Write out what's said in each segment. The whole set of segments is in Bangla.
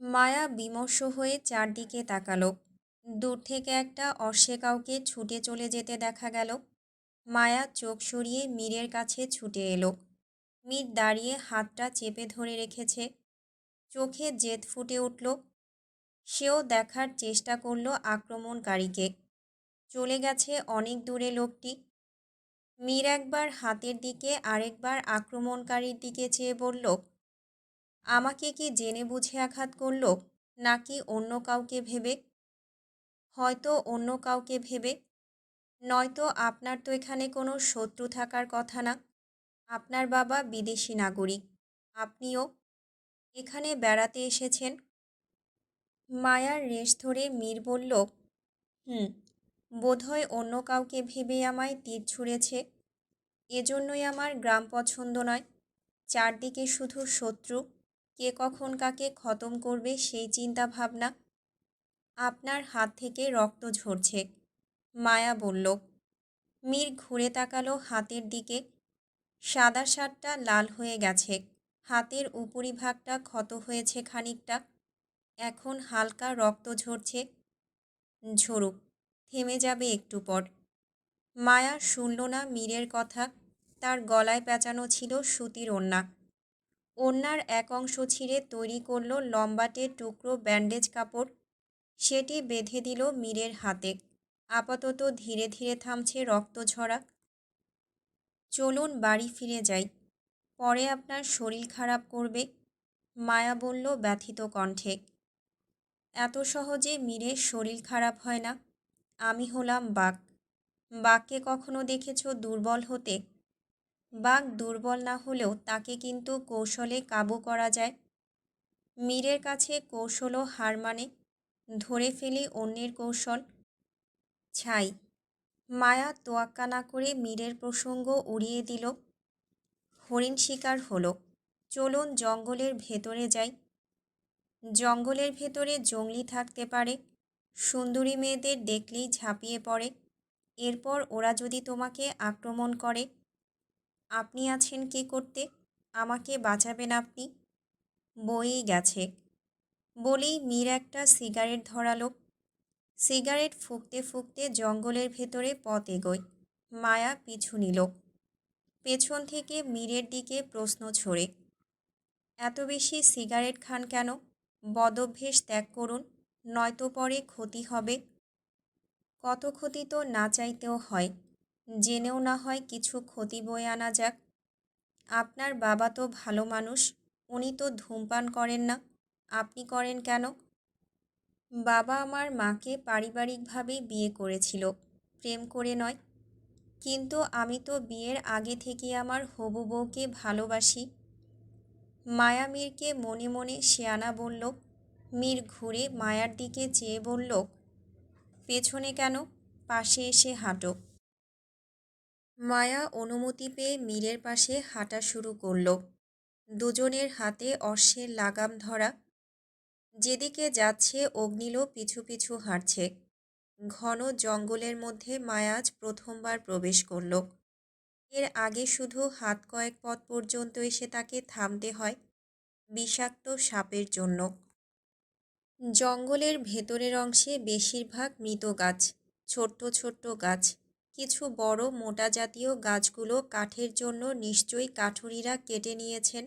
মায়া বিমর্ষ হয়ে চারদিকে তাকালো। দূর থেকে একটা অশ্বে কাউকে ছুটে চলে যেতে দেখা গেল। মায়া চোখ সরিয়ে মীরের কাছে ছুটে এলো। মীর দাঁড়িয়ে হাতটা চেপে ধরে রেখেছে। চোখে জেদ ফুটে উঠল। সেও দেখার চেষ্টা করল আক্রমণকারীকে। চলে গেছে অনেক দূরে লোকটি। মীর একবার হাতের দিকে আরেকবার আক্রমণকারীর দিকে চেয়ে বলল, আমাকে কি জেনে বুঝে আঘাত করল, নাকি অন্য কাউকে ভেবে? হয়তো অন্য কাউকে ভেবে। নয়তো আপনার তো এখানে কোনো শত্রু থাকার কথা না। আপনার বাবা বিদেশি নাগরিক, আপনিও এখানে বেড়াতে এসেছেন। মায়ার রেশ ধরে মীর বলল, হুম, বোধহয় অন্য কাউকে ভেবে আমায় তীর ছুঁড়েছে। এজন্যই আমার গ্রাম পছন্দ নয়। চারদিকে শুধু শত্রু, কে কখন কাকে খতম করবে সেই চিন্তা ভাবনা। আপনার হাত থেকে রক্ত ঝরছে, মায়া বলল। মীর ঘুরে তাকালো হাতের দিকে। সাদা শার্টটা লাল হয়ে গেছে, হাতের উপরিভাগটা ক্ষত হয়েছে খানিকটা, এখন হালকা রক্ত ঝরছে। ঝরুক, থেমে যাবে একটু পর। মায়া শুনল না মীরের কথা। তার গলায় পেঁচানো ছিল সুতির ওড়না। ওড়নার এক অংশ ছিঁড়ে তৈরি করল লম্বাটে টুকরো ব্যান্ডেজ কাপড়। সেটি বেঁধে দিল মীরের হাতে। আপাতত ধীরে ধীরে থামছে রক্ত ঝরা। চলুন বাড়ি ফিরে যাই, পরে আপনার শরীর খারাপ করবে, মায়া বলল ব্যথিত কণ্ঠে। এত সহজে মীরের শরীর খারাপ হয় না। আমি হলাম বাঘ। বাঘকে কখনো দেখেছ দুর্বল হতে? বাঘ দুর্বল না হলেও তাকে কিন্তু কৌশলে কাবু করা যায়। মীরের কাছে কৌশলও হার মানে। ধরে ফেলি অন্যের কৌশল। ছাই। মায়া তোয়াক্কা না করে মীরের প্রসঙ্গ উড়িয়ে দিল। হরিণ শিকার হলো, চলুন জঙ্গলের ভেতরে যাই। জঙ্গলের ভেতরে জঙ্গলি থাকতে পারে, সুন্দরী মেয়েদের দেখলেই ঝাঁপিয়ে পড়ে। এরপর ওরা যদি তোমাকে আক্রমণ করে, আপনি আছেন কী করতে? আমাকে বাঁচাবেন আপনি। বয়েই গেছে। বলেই মীর একটা সিগারেট ধরালো। সিগারেট ফুঁকতে ফুঁকতে জঙ্গলের ভেতরে পথ এগোয়। মায়া পিছু নিল। পেছন থেকে মীরের দিকে প্রশ্ন ছড়ে, এত বেশি সিগারেট খান কেন? বদঅভ্যেস ত্যাগ করুন, নয়তো পরে ক্ষতি হবে। কত ক্ষতি তো না চাইতেও হয়, জেনেও না হয় কিছু ক্ষতি বয়ে আনা যাক। আপনার বাবা তো ভালো মানুষ, উনি তো ধূমপান করেন না, আপনি করেন কেন? বাবা আমার মাকে পারিবারিকভাবেই বিয়ে করেছিল, প্রেম করে নয়। কিন্তু আমি তো বিয়ের আগে থেকে আমার হবু বউকে ভালোবাসি। মায়া মীরকে মনে মনে শেয়ানা বলল। মীর ঘুরে মায়ার দিকে চেয়ে বলল, পেছনে কেন, পাশে এসে হাঁটো। মায়া অনুমতি পেয়ে মীরের পাশে হাঁটা শুরু করল। দুজনের হাতে অশ্বের লাগাম ধরা। যেদিকে যাচ্ছে অগ্নিলো পিছু পিছু হাঁটছে। ঘন জঙ্গলের মধ্যে মায়া আজ প্রথমবার প্রবেশ করল। এর আগে শুধু হাত কয়েক পথ পর্যন্ত এসে তাকে থামতে হয় বিষাক্ত সাপের জন্য। জঙ্গলের ভেতরের অংশে বেশিরভাগ মৃত গাছ, ছোট্ট ছোট্ট গাছ। কিছু বড় মোটা জাতীয় গাছগুলো কাঠের জন্য নিশ্চয়ই কাঠুরিরা কেটে নিয়েছেন,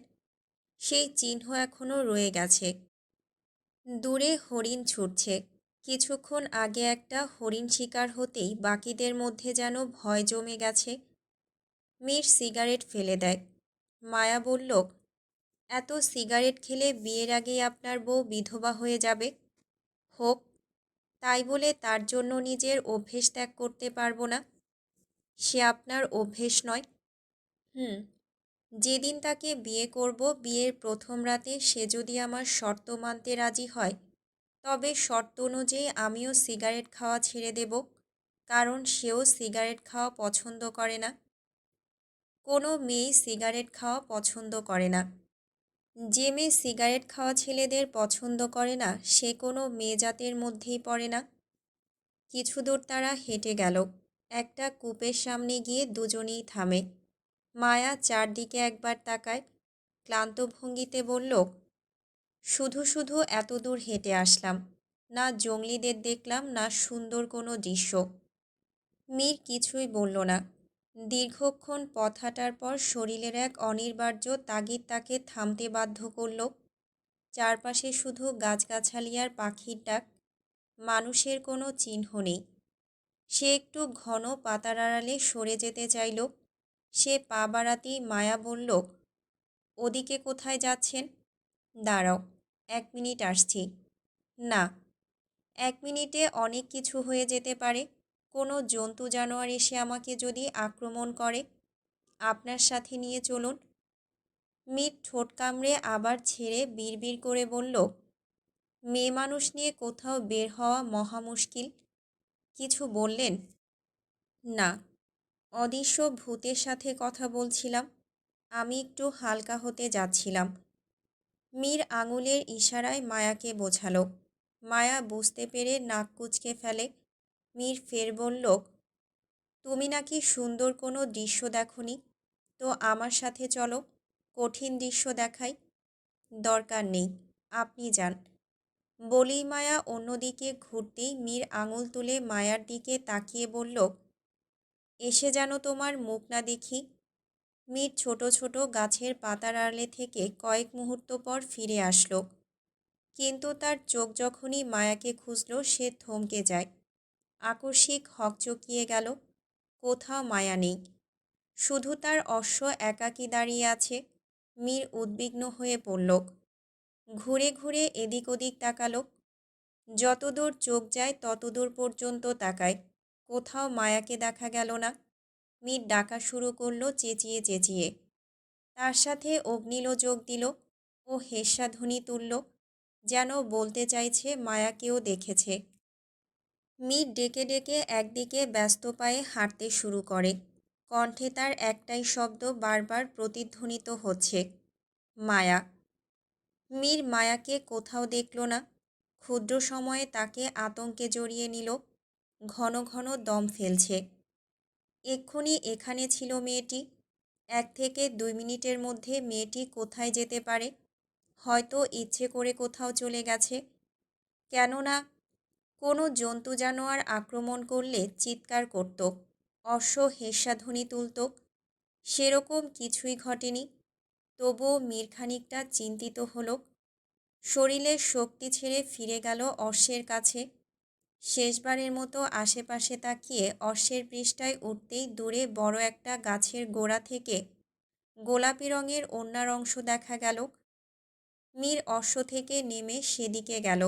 সেই চিহ্ন এখনও রয়ে গেছে। দূরে হরিণ ছুটছে। কিছুক্ষণ আগে একটা হরিণ শিকার হতেই বাকিদের মধ্যে যেন ভয় জমে গেছে। মীর সিগারেট ফেলে দেয়। মায়া বলল, এত সিগারেট খেলে বিয়ের আগেই আপনার বউ বিধবা হয়ে যাবে। হোক, তাই বলে তার জন্য নিজের অভ্যেস ত্যাগ করতে পারবো না। সে আপনার অভ্যেস নয়। যেদিন তাকে বিয়ে করব, বিয়ের প্রথম রাতে সে যদি আমার শর্ত মানতে রাজি হয়, তবে শর্ত অনুযায়ী আমিও সিগারেট খাওয়া ছেড়ে দেব, কারণ সেও সিগারেট খাওয়া পছন্দ করে না। কোনো মেয়েই সিগারেট খাওয়া পছন্দ করে না। যে মেয়ে সিগারেট খাওয়া ছেলেদের পছন্দ করে না, সে কোনো মেয়ে জাতের মধ্যেই পড়ে না। কিছু দূর তারা হেঁটে গেল। একটা কূপের সামনে গিয়ে দুজনেই থামে। মায়া চারদিকে একবার তাকায়, ক্লান্ত ভঙ্গিতে বলল, শুধু শুধু এত দূর হেঁটে আসলাম, না জংলিদের দেখলাম না সুন্দর কোনো দৃশ্য। মীর কিছুই বলল না। দীর্ঘক্ষণ পথ হাঁটার পর শরীরের এক অনিবার্য তাগিদ তাকে থামতে বাধ্য করল। চারপাশে শুধু গাছগাছালি আর পাখির ডাক, মানুষের কোনো চিহ্ন নেই। সে একটু ঘন পাতার আড়ালে সরে যেতে চাইল। সে পা বাড়াতেই মায়া বলল, ওদিকে কোথায় যাচ্ছেন? দাঁড়াও, 1 মিনিট আসছি। না, 1 মিনিটে অনেক কিছু হয়ে যেতে পারে। কোনো জন্তু জানোয়ার এসে আমাকে যদি আক্রমণ করে। আপনার সাথে নিয়ে চলুন। মীর ঠোঁট কামড়ে আবার ছেড়ে বিড়বিড় করে বলল, মেয়ে মানুষ নিয়ে কোথাও বের হওয়া মহা মুশকিল। কিছু বললেন? না, অদৃশ্য ভূতের সাথে কথা বলছিলাম। আমি একটু হালকা হতে যাচ্ছিলাম। মীর আঙুলের ইশারায় মায়াকে বোঝালো। মায়া বুঝতে পেরে নাক কুঁচকে ফেলে। মীর ফের বলল, তুমি নাকি সুন্দর কোনো দৃশ্য দেখোনি, তো আমার সাথে চলো, কঠিন দৃশ্য দেখাই। দরকার নেই, আপনি যান। বলেই মায়া অন্যদিকে ঘুরতেই মীর আঙুল তুলে মায়ার দিকে তাকিয়ে বলল, এসে যেন তোমার মুখ না দেখি। মীর ছোট ছোট গাছের পাতার আড়ালে থেকে কয়েক মুহূর্ত পর ফিরে আসলো। কিন্তু তার চোখ যখনই মায়াকে খুঁজল সে থমকে যায়। আকস্মিক হকচকিয়ে গেল। কোথাও মায়া নেই, শুধু তার অশ্ব একাকী দাঁড়িয়ে আছে। মীর উদ্বিগ্ন হয়ে পড়ল। ঘুরে ঘুরে এদিক ওদিক তাকালো। যতদূর চোখ যায় ততদূর পর্যন্ত তাকায়, কোথাও মায়াকে দেখা গেল না। মীর ডাকা শুরু করলো চেঁচিয়ে চেঁচিয়ে। তার সাথে অগ্নিলও যোগ দিল। ও হেস্যাধ্বনি তুলল, যেন বলতে চাইছে মায়াকেও দেখেছে। মীর ডেকে ডেকে একদিকে ব্যস্ত পায়ে হাঁটতে শুরু করে। কণ্ঠে তার একটাই শব্দ বারবার প্রতিধ্বনিত হচ্ছে, মায়া। মীর মায়াকে কোথাও দেখল না। ক্ষুদ্র সময়ে তাকে আতঙ্কে জড়িয়ে নিল। ঘন ঘন দম ফেলছে। এক্ষুনি এখানে ছিল মেয়েটি। 1 থেকে 2 মিনিটের মধ্যে মেয়েটি কোথায় যেতে পারে? হয়তো ইচ্ছে করে কোথাও চলে গেছে। কেননা কোনো জন্তু জানোয়ার আক্রমণ করলে চিৎকার করত, অশ্ব হেস্যাধ্বনি তুলত। সেরকম কিছুই ঘটেনি। তবুও মীর খানিকটা চিন্তিত হলো। শরীরের শক্তি ছেড়ে ফিরে গেল অশ্বের কাছে। শেষবারের মতো আশেপাশে তাকিয়ে অশ্বের পৃষ্ঠায় উঠতেই দূরে বড় একটা গাছের গোড়া থেকে গোলাপি রঙের ওড়নার অংশ দেখা গেল। মীর অশ্ব থেকে নেমে সেদিকে গেল,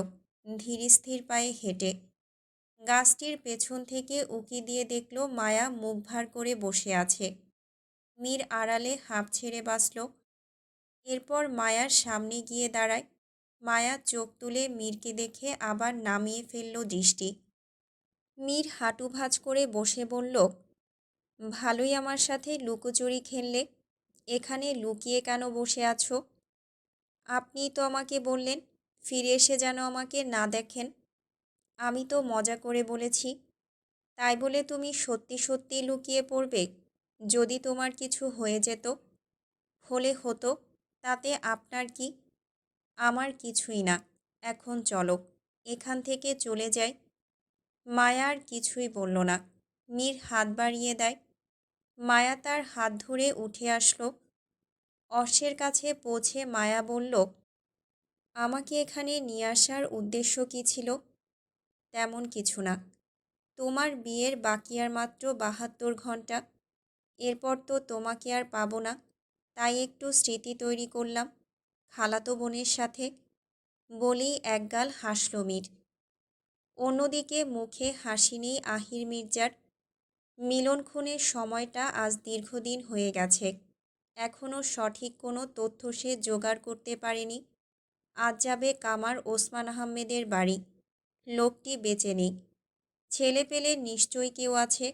ধীরস্থির পায়ে হেঁটে। গাছটির পেছন থেকে উঁকি দিয়ে দেখল মায়া মুখ ভার করে বসে আছে। মীর আড়ালে হাঁপ ছেড়ে বাঁচল। এরপর মায়ার সামনে গিয়ে দাঁড়ায়। মায়া চোখ তুলে মীরকে দেখে আবার নামিয়ে ফেলল দৃষ্টি। মীর হাঁটু ভাঁজ করে বসে বলল, ভালোই আমার সাথে লুকোচুরি খেললে। এখানে লুকিয়ে কেন বসে আছো? আপনিই তো আমাকে বললেন ফিরে এসে যেন আমাকে না দেখেন। আমি তো মজা করে বলেছি। তাই বলে তুমি সত্যি সত্যি লুকিয়ে পড়বে? যদি তোমার কিছু হয়ে যেত? হলে হতো, তাতে আপনার কি? আমার কিছুই না। এখন চলো, এখান থেকে চলে যাই। মায়া আর কিছুই বলল না। মীর হাত বাড়িয়ে দেয়। মায়া তার হাত ধরে উঠে আসলো। অশ্বের কাছে পৌঁছে মায়া বলল, আমাকে এখানে নিয়ে আসার উদ্দেশ্য কী ছিল? তেমন কিছু না। তোমার বিয়ের বাকি আর মাত্র 72 ঘন্টা। এরপর তো তোমাকে আর পাবো না। তাই একটু স্মৃতি তৈরি করলাম খালাতো বোনের সাথে। বলেই একগাল হাসল মীর। অন্যদিকে মুখে হাসি নেই আহির মির্জার। মিলনক্ষণের সময়টা আজ দীর্ঘদিন হয়ে গেছে। এখনও সঠিক কোনো তথ্য সে জোগাড় করতে পারেনি। আজ যাবে কামার ওসমান আহমেদের বাড়ি। লোকটি বেঁচে নেই। ছেলে পেলে নিশ্চয়ই কেউ আছে।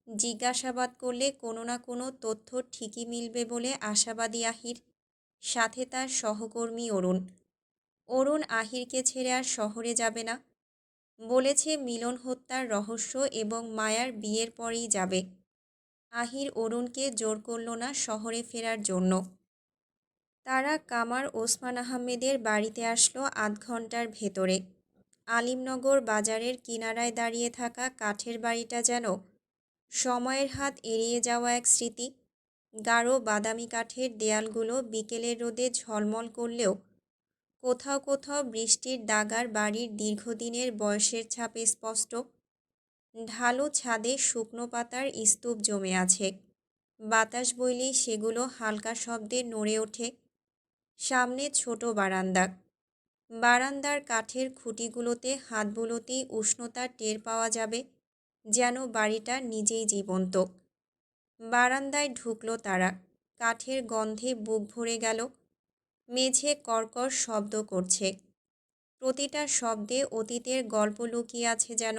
জিজ্ঞাসাবাদ করলে কোনো না কোনো তথ্য ঠিকই মিলবে বলে আশাবাদী আহির। সাথে তার সহকর্মী অরুণ। অরুণ আহিরকে ছেড়ে আর শহরে যাবে না। বলেছে মিলন হত্যার রহস্য এবং মায়ার বিয়ের পরেই যাবে। আহির অরুণকে জোর করল না শহরে ফেরার জন্য। তারা কামার ওসমান আহমেদের বাড়িতে আসলো ৮ ঘন্টার ভেতরে। আলিমনগর বাজারের কিনারায় দাঁড়িয়ে থাকা কাঠের বাড়িটা যেন সময়ের হাত এড়িয়ে যাওয়া এক স্মৃতি। গাঢ় বাদামি কাঠের দেয়ালগুলো বিকেলের রোদে ঝলমল করলেও কোথাও কোথাও বৃষ্টির দাগার বাড়ির দীর্ঘদিনের বয়সের ছাপ স্পষ্ট। ঢালু ছাদে শুকনো পাতার স্তূপ জমে আছে, বাতাস বইলেই সেগুলো হালকা শব্দে নড়ে ওঠে। সামনে ছোট বারান্দা, বারান্দার কাঠের খুঁটিগুলোতে হাত বুলোতেই উষ্ণতা টের পাওয়া যাবে, যেন বাড়িটা নিজেই জীবন্ত। বারান্দায় ঢুকলো তারা, কাঠের গন্ধে বুক ভরে গেল। মেঝে কর্কশ শব্দ করছে, প্রতিটা শব্দে অতীতের গল্প লুকিয়ে আছে যেন।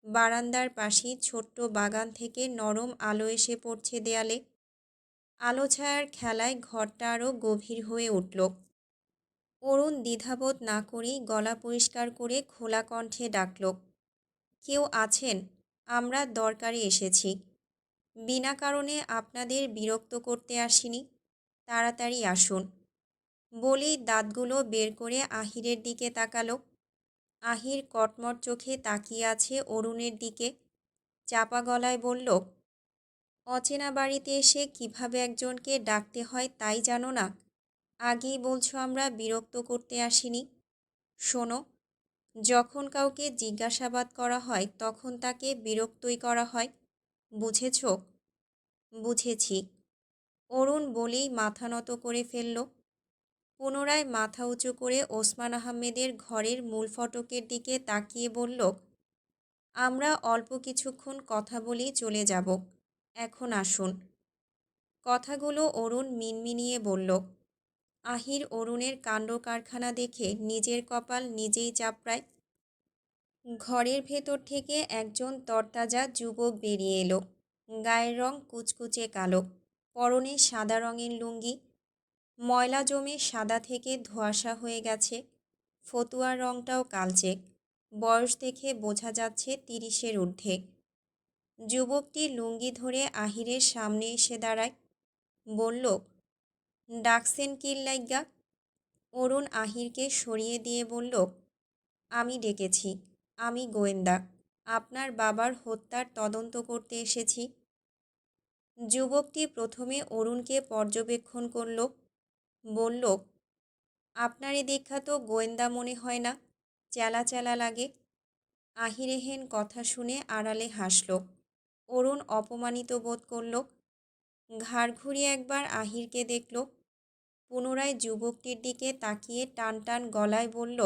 বারান্দার পাশেই ছোট্ট বাগান থেকে নরম আলো এসে পড়ছে দেয়ালে। আলো ছায়ার খেলায় ঘরটা আরও গভীর হয়ে উঠল। অরুণ দ্বিধাবোধ না করেই গলা পরিষ্কার করে খোলা কণ্ঠে ডাকল, কেউ আছেন? আমরা দরকারে এসেছি, বিনা কারণে আপনাদের বিরক্ত করতে আসিনি, তাড়াতাড়ি আসুন। বলেই দাঁতগুলো বের করে আহিরের দিকে তাকালো। আহির কটমট চোখে তাকিয়ে আছে অরুণের দিকে, চাপা গলায় বলল, অচেনা বাড়িতে এসে কিভাবে একজনকে ডাকতে হয় তাই জানো না? আগেই বলছো আমরা বিরক্ত করতে আসিনি। শোনো, যখন কাউকে জিজ্ঞাসাবাদ করা হয় তখন তাকে বিরক্তই করা হয়, বুঝেছ? বুঝেছি, অরুণ বলেই মাথা নত করে ফেলল। পুনরায় মাথা উঁচু করে ওসমান আহমেদের ঘরের মূল ফটকের দিকে তাকিয়ে বলল, আমরা অল্প কিছুক্ষণ কথা বলেই চলে যাব, এখন আসুন। কথাগুলো অরুণ মিনমিনিয়ে বলল। আহির অরুণের কাণ্ড কারখানা দেখে নিজের কপাল নিজেই চাপড়ায়। ঘরের ভেতর থেকে একজন তরতাজা যুবক বেরিয়ে এলো। গায়ের রং কুচকুচে কালো, পরনে সাদা রঙের লুঙ্গি। ময়লা জমে সাদা থেকে ধোঁয়াশা হয়ে গেছে, ফতুয়ার রংটাও কালচে। বয়স দেখে বোঝা যাচ্ছে ৩০-এর ঊর্ধ্বে। যুবকটি লুঙ্গি ধরে আহিরের সামনে এসে দাঁড়ায়, বলল, ডাকছেন কিল লাইগ্গা? অরুণ আহিরকে সরিয়ে দিয়ে বলল, আমি ডেকেছি, আমি গোয়েন্দা, আপনার বাবার হত্যার তদন্ত করতে এসেছি। যুবকটি প্রথমে অরুণকে পর্যবেক্ষণ করল, বলল, আপনারে দেখা তো গোয়েন্দা মনে হয় না, চেলা চেলা লাগে। আহির এহেন কথা শুনে আড়ালে হাসল। অরুণ অপমানিত বোধ করল। ঘাড় ঘুরিয়ে একবার আহিরকে দেখল, পুনরায় যুবকটির দিকে তাকিয়ে টান টান গলায় বলল,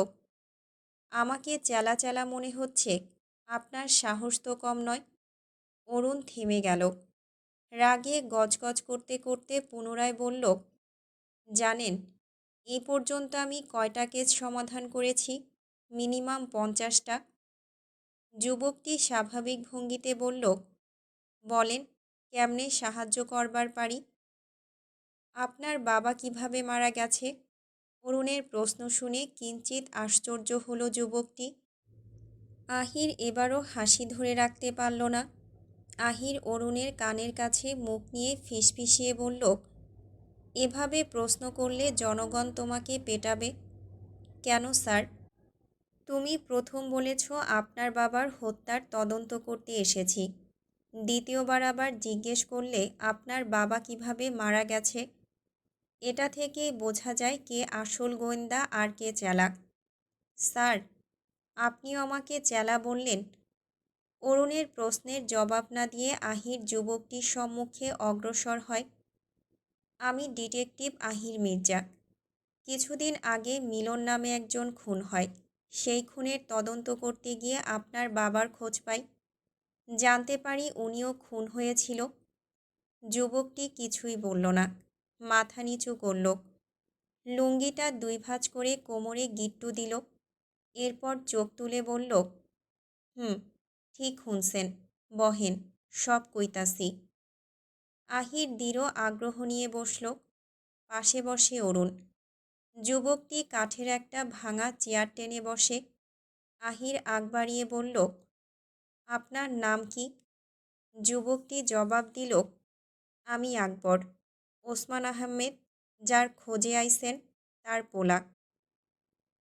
আমাকে চেলা চেলা মনে হচ্ছে, আপনার সাহস তো কম নয়। অরুণ থেমে গেল, রাগে গজগজ করতে করতে পুনরায় বলল, জানেন এই পর্যন্ত আমি কয়টা কেস সমাধান করেছি? মিনিমাম 50টা। যুবকটি স্বাভাবিক ভঙ্গিতে বলল, বলেন, কেমনে সাহায্য করবার পারি? আপনার বাবা কিভাবে মারা গেছে? অরুণের প্রশ্ন শুনে কিঞ্চিত আশ্চর্য হলো যুবকটি। আহির এবারও হাসি ধরে রাখতে পারল না। আহির অরুণের কানের কাছে মুখ নিয়ে ফিসফিসিয়ে বলল, এভাবে প্রশ্ন করলে জনগণ তোমাকে পেটাবে। কেন স্যার? তুমি প্রথম বলেছ আপনার বাবার হত্যার তদন্ত করতে এসেছি, দ্বিতীয়বার আবার জিজ্ঞেস করলে আপনার বাবা কিভাবে মারা গেছে। এটা থেকেই বোঝা যায় কে আসল গোয়েন্দা আর কে চালাক। স্যার, আপনিও আমাকে চেলা বললেন। অরুণের প্রশ্নের জবাব না দিয়ে আহির যুবকটির সম্মুখে অগ্রসর হয়। আমি ডিটেকটিভ আহির মির্জা। কিছুদিন আগে মিলন নামে একজন খুন হয়, সেই খুনের তদন্ত করতে গিয়ে আপনার বাবার খোঁজ পাই। জানতে পারি উনিও খুন হয়েছিল। যুবকটি কিছুই বলল না, মাথা নিচু করল। লুঙ্গিটা 2 ভাঁজ করে কোমরে গিট্টু দিল। এরপর চোখ তুলে বলল, ঠিক শুনছেন, বহেন, সব কইতাছি। আহির দৃঢ় আগ্রহ নিয়ে বসল। পাশে বসে অরুণ। যুবকটি কাঠের একটা ভাঙা চেয়ার টেনে বসে। আহির আগ বাড়িয়ে বলল, আপনার নাম কি? যুবকটি জবাব দিল, আমি আকবর, ওসমান আহমেদ। যার খোঁজে আইছেন তার পোলা।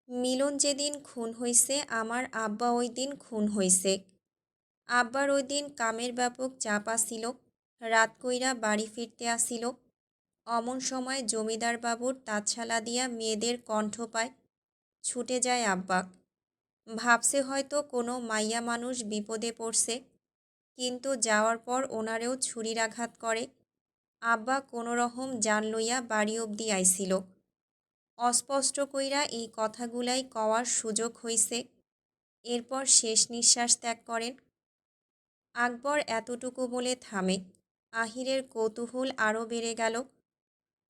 মিলন যেদিন খুন হইছে আমার আব্বা ওই দিন খুন হইছে। আব্বার ওই দিন কামের ব্যাপক চাপ আসিল, রাত কইরা বাড়ি ফিরতে আসিল। অমন সময় জমিদার বাবুর তাছালা দিয়া মেয়েদের কণ্ঠ পায়, ছুটে যায় আব্বা। ভাবছে হয়তো কোনো মাইয়া মানুষ বিপদে পড়ছে, কিন্তু যাওয়ার পর ওনারেও ছুরির আঘাত করে। আব্বা কোনো রকম জান লইয়া বাড়ি অবধি আইছিল। অস্পষ্ট কইরা এই কথাগুলাই কওয়ার সুযোগ হইছে। এরপর শেষ নিঃশ্বাস ত্যাগ করেন। আকবর এতটুকু বলে থামে। আহিরের কৌতূহল আরও বেড়ে গেল।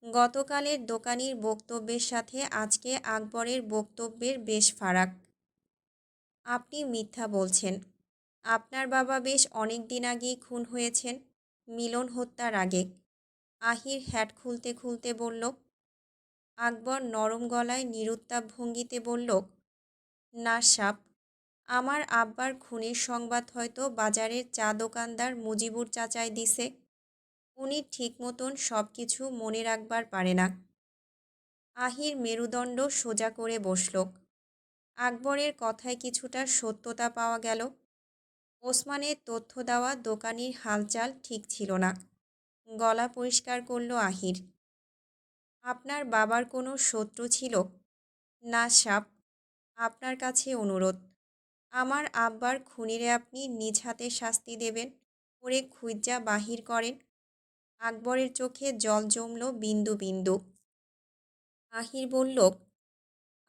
গতকালের দোকানির বক্তব্যের সাথে আজকে আকবরের বক্তব্যের বেশ ফারাক। আপনি মিথ্যা বলছেন। আপনার বাবা বেশ অনেক দিন আগেই খুন হয়েছেন, মিলন হত্যার আগে। আহির হ্যাট খুলতে খুলতে বলল। আকবর নরম গলায় নিরুত্তাপ ভঙ্গিতে বলল, না সাপ, আমার আব্বার খুনের সংবাদ হয়তো বাজারের চা দোকানদার মুজিবুর চাচাই দিছে। উনি ঠিক মতন সব কিছু মনে রাখবার পারে না। আহির মেরুদণ্ড সোজা করে বসল। আকবরের কথায় কিছুটা সত্যতা পাওয়া গেল। ওসমানের তথ্য দেওয়া দোকানির হালচাল ঠিক ছিল না। গলা পরিষ্কার করল আহির। আপনার বাবার কোনো শত্রু ছিল? না সাপ, আপনার কাছে অনুরোধ, আমার আব্বার খুনিরে আপনি নিজ হাতে শাস্তি দেবেন, করে খুঁজা বাহির করেন। আকবরের চোখে জল জমল বিন্দু বিন্দু। আহির বলল,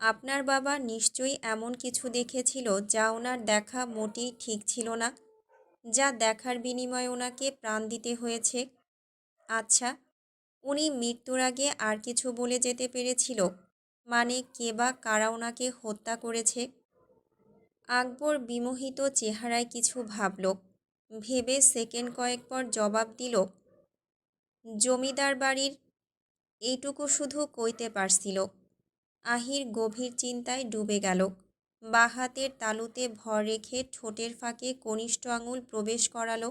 আপনার বাবা নিশ্চয়ই এমন কিছু দেখেছিল যা ওনার দেখা মোটেই ঠিক ছিল না, যা দেখার বিনিময়ে ওনাকে প্রাণ দিতে হয়েছে। আচ্ছা, উনি মৃত্যুর আগে আর কিছু বলে যেতে পেরেছিল? মানে কে বা কারা ওনাকে হত্যা করেছে? আকবর বিমোহিত চেহারায় কিছু ভাবল, ভেবে সেকেন্ড কয়েক পর জবাব দিল, জমিদার বাড়ির। এইটুকু শুধু কইতে পারছিল। আহির গভীর চিন্তায় ডুবে গেল। বাঁ হাতের তালুতে ভর রেখে ঠোঁটের ফাঁকে কনিষ্ঠ আঙুল প্রবেশ করাল।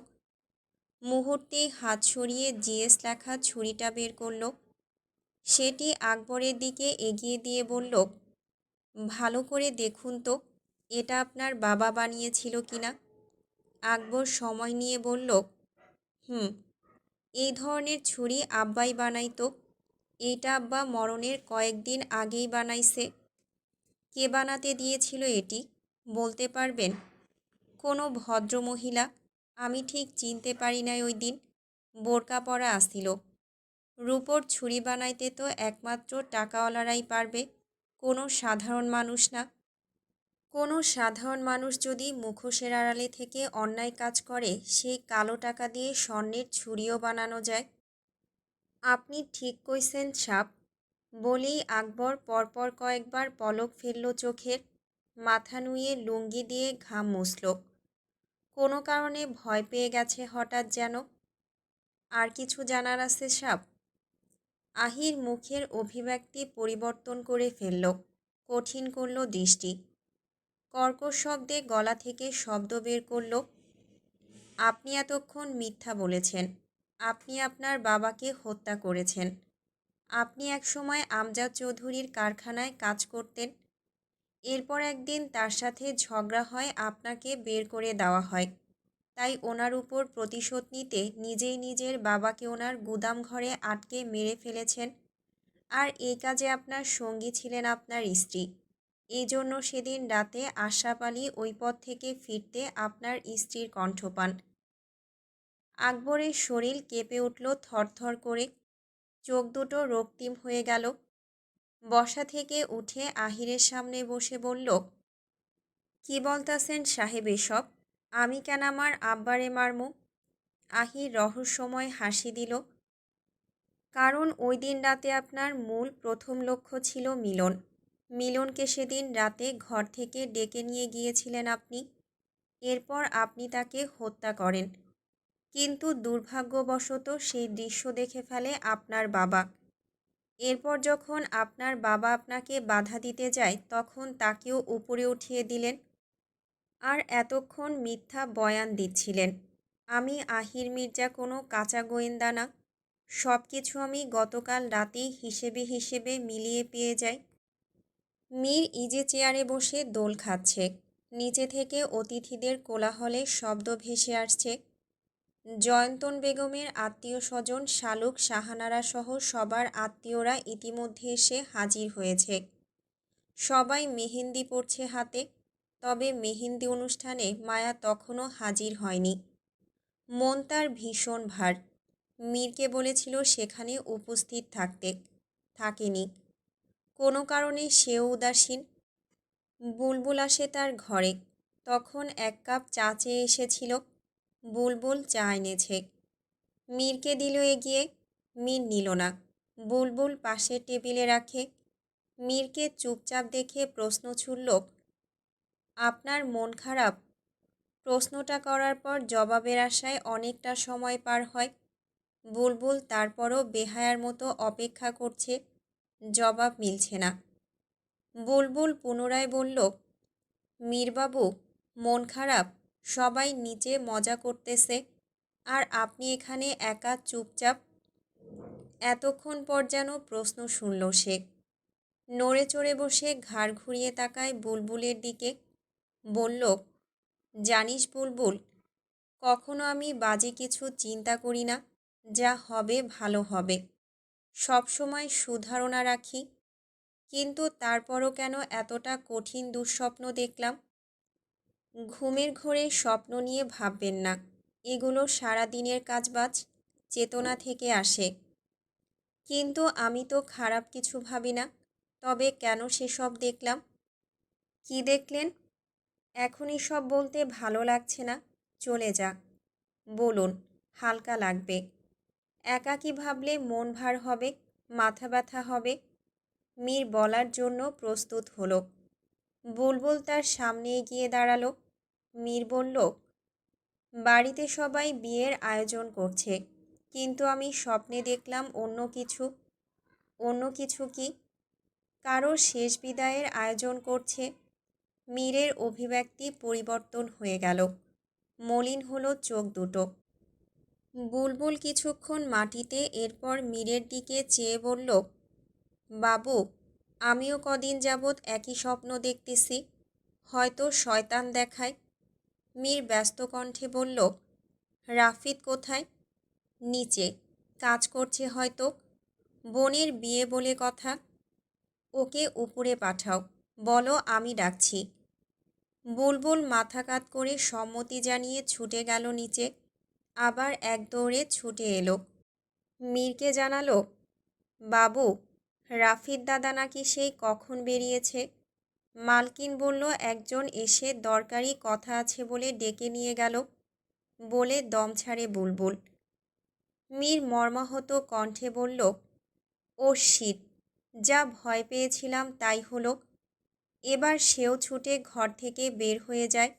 মুহূর্তেই হাত সরিয়ে জিএস লেখা ছুরিটা বের করল। সেটি আকবরের দিকে এগিয়ে দিয়ে বলল, ভালো করে দেখুন তো, এটা আপনার বাবা বানিয়েছিল কিনা। আকবর সময় নিয়ে বলল, হুম, এই ধরনের ছুরি আব্বাই বানাইতো। এইটা আব্বা মরণের কয়েকদিন আগেই বানাইছে। কে বানাতে দিয়েছিল এটি বলতে পারবেন? কোনো ভদ্রমহিলা, আমি ঠিক চিনতে পারি নাই ওই দিন। বোরকা পরা আসিল। রূপোর ছুরি বানাইতে তো একমাত্র টাকাওয়ালারাই পারবে, কোনো সাধারণ মানুষ না। কোনো সাধারণ মানুষ যদি মুখোশের আড়ালে থেকে অন্যায় কাজ করে, সেই কালো টাকা দিয়ে স্বর্ণের ছুরিও বানানো যায়। আপনি ঠিক কইছেন সাপ। বলেই আকবর পরপর কয়েকবার পলক ফেলল চোখের। মাথা নুয়ে লুঙ্গি দিয়ে ঘাম মুছল। কোনো কারণে ভয় পেয়ে গেছে হঠাৎ যেন। আর কিছু জানার আছে সাপ? আহির মুখের অভিব্যক্তি পরিবর্তন করে ফেলল, কঠিন করল দৃষ্টি। কর্কশ শব্দে গলা থেকে শব্দ বের করল, আপনি এতক্ষণ মিথ্যা বলেছেন। আপনি আপনার বাবাকে হত্যা করেছেন। আপনি একসময় আমজাদ চৌধুরীর কারখানায় কাজ করতেন। এরপর একদিন তার সাথে ঝগড়া হয়, আপনাকে বের করে দেওয়া হয়। তাই ওনার উপর প্রতিশোধ নিতে নিজেই নিজের বাবাকে ওনার গুদাম ঘরে আটকে মেরে ফেলেছেন। আর এই কাজে আপনার সঙ্গী ছিলেন আপনার স্ত্রী। এই জন্য সেদিন রাতে আশরাফ আলী ওই পথ থেকে ফিরতে আপনার স্ত্রীর কণ্ঠ পান। আকবরের শরীর কেঁপে উঠল থরথর করে। চোখ দুটো রক্তিম হয়ে গেল। বসা থেকে উঠে আহিরের সামনে বসে বলল, কি বলতাছেন সাহেব এসব? আমি কেন আমার আব্বারে মারমু? আহির রহস্যময় হাসি দিল। কারণ ওই দিন রাতে আপনার মূল প্রথম লক্ষ্য ছিল মিলন। মিলনকে সেদিন রাতে ঘর থেকে ডেকে নিয়ে গিয়েছিলেন আপনি। এরপর আপনি তাকে হত্যা করেন। কিন্তু দুর্ভাগ্যবশত সেই দৃশ্য দেখে ফেলে আপনার বাবা। এরপর যখন আপনার বাবা আপনাকে বাধা দিতে যায়, তখন তাকেও উপরে উঠিয়ে দিলেন। আর এতক্ষণ মিথ্যা বয়ান দিচ্ছিলেন। আমি আহির মির্জা কোনো কাঁচা গোয়েন্দা না। সব কিছু আমি গতকাল রাতেই হিসেবে মিলিয়ে পেয়ে যাই। মীর ইজি চেয়ারে বসে দোল খাচ্ছে। নিচে থেকে অতিথিদের কোলাহলে শব্দ ভেসে আসছে। জয়ন্তন বেগমের আত্মীয় স্বজন শালুক শাহানারা সহ সবার আত্মীয়রা ইতিমধ্যে এসে হাজির হয়েছে। সবাই মেহেন্দি পড়ছে হাতে। তবে মেহেন্দি অনুষ্ঠানে মায়া তখনও হাজির হয়নি। মন তার ভীষণ ভার। মীরকে বলেছিল সেখানে উপস্থিত থাকতে, থাকেনি। কোনো কারণে সেও উদাসীন। বুলবুল আসে তার ঘরে। তখন 1 কাপ চা চেয়ে এসেছিল। বুলবুল চা এনেছে। মীরকে দিল এগিয়ে। মীর নিল না। বুলবুল পাশের টেবিলে রাখে। মীরকে চুপচাপ দেখে প্রশ্ন ছুড়ল, আপনার মন খারাপ? প্রশ্নটা করার পর জবাবের আশায় অনেকটা সময় পার হয়। বুলবুল তারপরও বেহায়ার মতো অপেক্ষা করছে। জবাব মিলছে না। বুলবুল পুনরায় বলল, মীরবাবু, মন খারাপ? সবাই নিচে মজা করতেছে, আর আপনি এখানে একা চুপচাপ। এতক্ষণ পর যেন প্রশ্ন শুনল সে। নড়ে চড়ে বসে ঘাড় ঘুরিয়ে তাকায় বুলবুলের দিকে। বলল, জানিস বুলবুল, কখনো আমি বাজে কিছু চিন্তা করি না। যা হবে ভালো হবে, সবসময় সুধারণা রাখি। কিন্তু তারপরও কেন এতটা কঠিন দুঃস্বপ্ন দেখলাম? ঘুমের ঘোরে স্বপ্ন নিয়ে ভাববেন না। এগুলো সারাদিনের কাজবাজ, চেতনা থেকে আসে। কিন্তু আমি তো খারাপ কিছু ভাবি না। তবে কেন সেসব দেখলাম? কি দেখলেন? এখনই সব বলতে ভালো লাগছে না। চলে যা। বলুন, হালকা লাগবে। একাকী ভাবলে মন ভার হবে, মাথা ব্যথা হবে। মীর বলার জন্য প্রস্তুত হলো। বুলবুল তার সামনে এগিয়ে দাঁড়ালো। মীর বলল, বাড়িতে সবাই বিয়ের আয়োজন করছে, কিন্তু আমি স্বপ্নে দেখলাম অন্য কিছু। অন্য কিছু কি? কারো শেষ বিদায়ের আয়োজন করছে। মীরের অভিব্যক্তি পরিবর্তন হয়ে গেল। মলিন হলো চোখ দুটো। বুলবুল কিছুক্ষণ মাটিতে, এরপর মীরের দিকে চেয়ে বলল, বাবু, আমিও কদিন যাবৎ একই স্বপ্ন দেখতেছি। হয়তো শয়তান দেখায়। মীর ব্যস্ত কণ্ঠে বলল, রাফিদ কোথায়? নিচে, কাজ করছে হয়তো। বোনের বিয়ে বলে কথা। ওকে উপরে পাঠাও, বলো আমি ডাকছি। বুলবুল মাথা কাত করে সম্মতি জানিয়ে ছুটে গেল নিচে। আবার এক দৌড়ে ছুটে এলো। মীরকে জানালো, বাবু, রাফিদ দাদা নাকি সেই কখন বেরিয়েছে। মালকিন বলল একজন এসে দরকারি কথা আছে বলে ডেকে নিয়ে গেল। বলে দম ছাড়ে বুলবুল। মীর মর্মাহত কণ্ঠে বলল, ও শিট, যা ভয় পেয়েছিলাম তাই হলো। এবার সেও ছুটে ঘর থেকে বের হয়ে যায়।